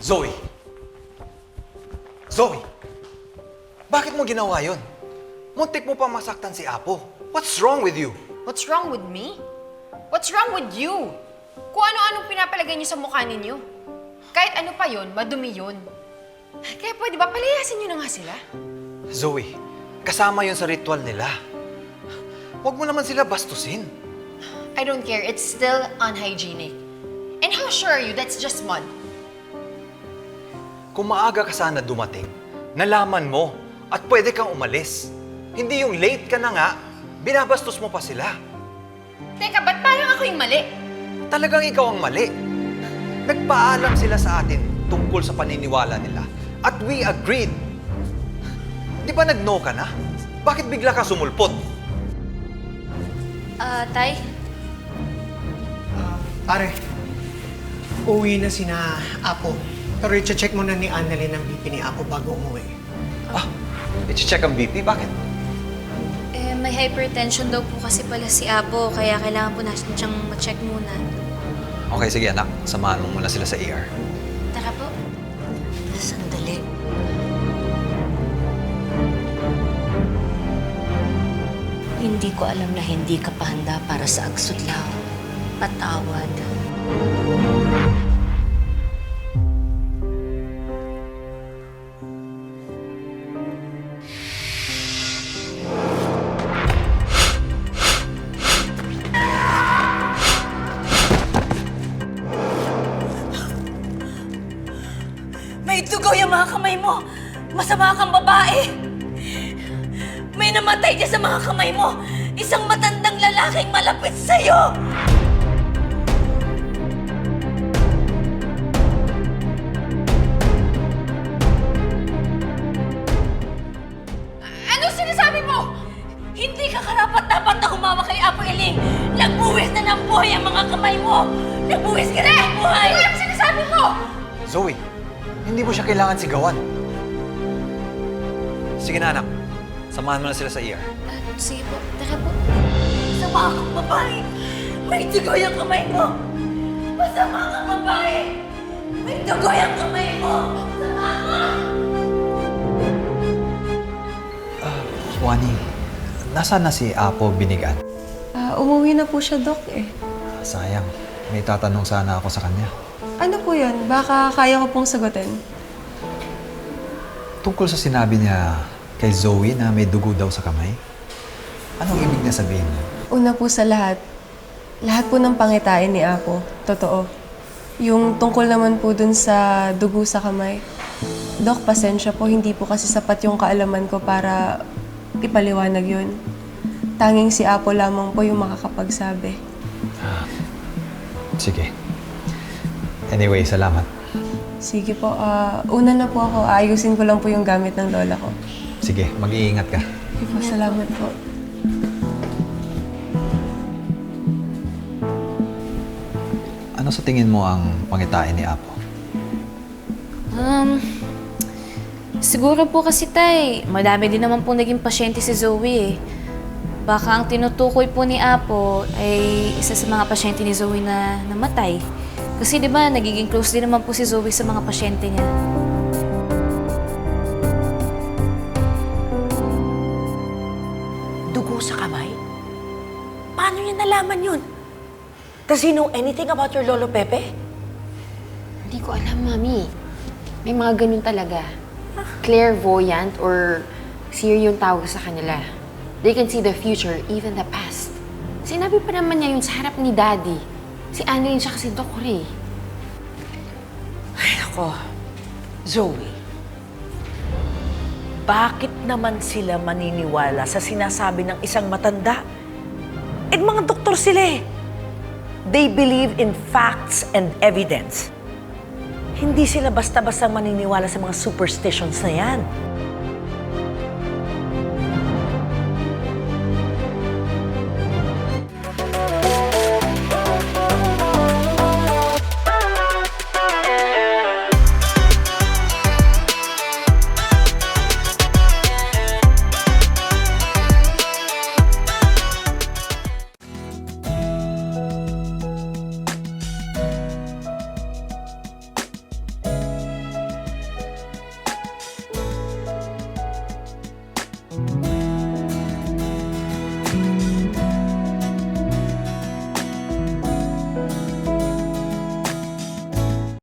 Zoe! Zoe! Bakit mo ginawa yun? Muntik mo pa masaktan si Apo. What's wrong with you? What's wrong with me? What's wrong with you? Kung ano-anong pinapalagay niyo sa mukha ninyo. Kahit ano pa yon, madumi yun. Kaya pwede ba palayasin niyo na nga sila? Zoe, kasama yun sa ritual nila. Huwag mo naman sila bastusin. I don't care. It's still unhygienic. And how sure are you that's just mud? Kung maaga ka sana dumating, nalaman mo at pwede kang umalis. Hindi yung late ka na nga, binabastos mo pa sila. Teka, ba't parang ako yung mali? Talagang ikaw ang mali. Nagpaalam sila sa atin tungkol sa paniniwala nila. At we agreed. Di ba nag-no ka na? Bakit bigla ka sumulpot? Tay? Pare, uwi na sina Apo. Pero i-check muna ni Annalyn ang BP ni Apo bago umuwi. I-check ang BP? Bakit? May hypertension daw po kasi pala si Apo, kaya kailangan po natin siyang ma-check muna. Okay, sige anak. Samahan mo muna sila sa ER. Tara po. Sandali. Hindi ko alam na hindi ka pa handa para sa agsudlaw. Patawad. May dugo yung mga kamay mo! Masama kang babae! May namatay dyan sa mga kamay mo! Isang matandang lalaking malapit sa'yo! Ano sinasabi mo? Hindi ka karapat-dapat na humawak kay Apo Eling! Nagbuwis na ng buhay ang mga kamay mo! Nagbuwis ka na ng buhay! Ano ang sinasabi mo? Zoe, hindi mo siya kailangan sigawan. Sige na anak. Samahan mo na sila sa ER. Sige po. Tara po. Masama kang babae! May dugo yung kamay mo! Masama kang babae! May dugo yung kamay mo! Masama ka! Wani, nasaan na si Apo Binigan? Umuwi na po siya, Dok, eh. Sayang. May tatanong sana ako sa kanya. Ano po yun? Baka kaya ko pong sagutin. Tungkol sa sinabi niya kay Zoe na may dugo daw sa kamay. Anong ibig niya sabihin? Una po sa lahat po ng pangitain ni Apo, totoo. Yung tungkol naman po dun sa dugo sa kamay. Dok, pasensya po, hindi po kasi sapat yung kaalaman ko para ipaliwanag yun. Tanging si Apo lamang po yung makakapagsabi. Sige. Anyway, salamat. Sige po, una na po ako. Ayusin ko lang po yung gamit ng lola ko. Sige, mag-iingat ka. Sige po, salamat po. Ano sa tingin mo ang pangitain ni Apo? Siguro po kasi, Tay, madami din naman po naging pasyente si Zoe eh. Baka ang tinutukoy po ni Apo ay isa sa mga pasyente ni Zoe na namatay. Kasi di ba nagiging close din naman po si Zoe sa mga pasyente niya. Dugo sa kamay? Paano niya nalaman yun? Does he know anything about your Lolo Pepe? Hindi ko alam, Mami. May mga ganun talaga. Clairvoyant or seer yung tawag sa kanila. They can see the future, even the past. Sinabi pa naman niya yun sa harap ni Daddy. Si Annalyn siya kasi Doc Ray. Ay, ako. Zoe, bakit naman sila maniniwala sa sinasabi ng isang matanda? Eh, mga doktor sila eh. They believe in facts and evidence. Hindi sila basta-basta maniniwala sa mga superstitions na yan.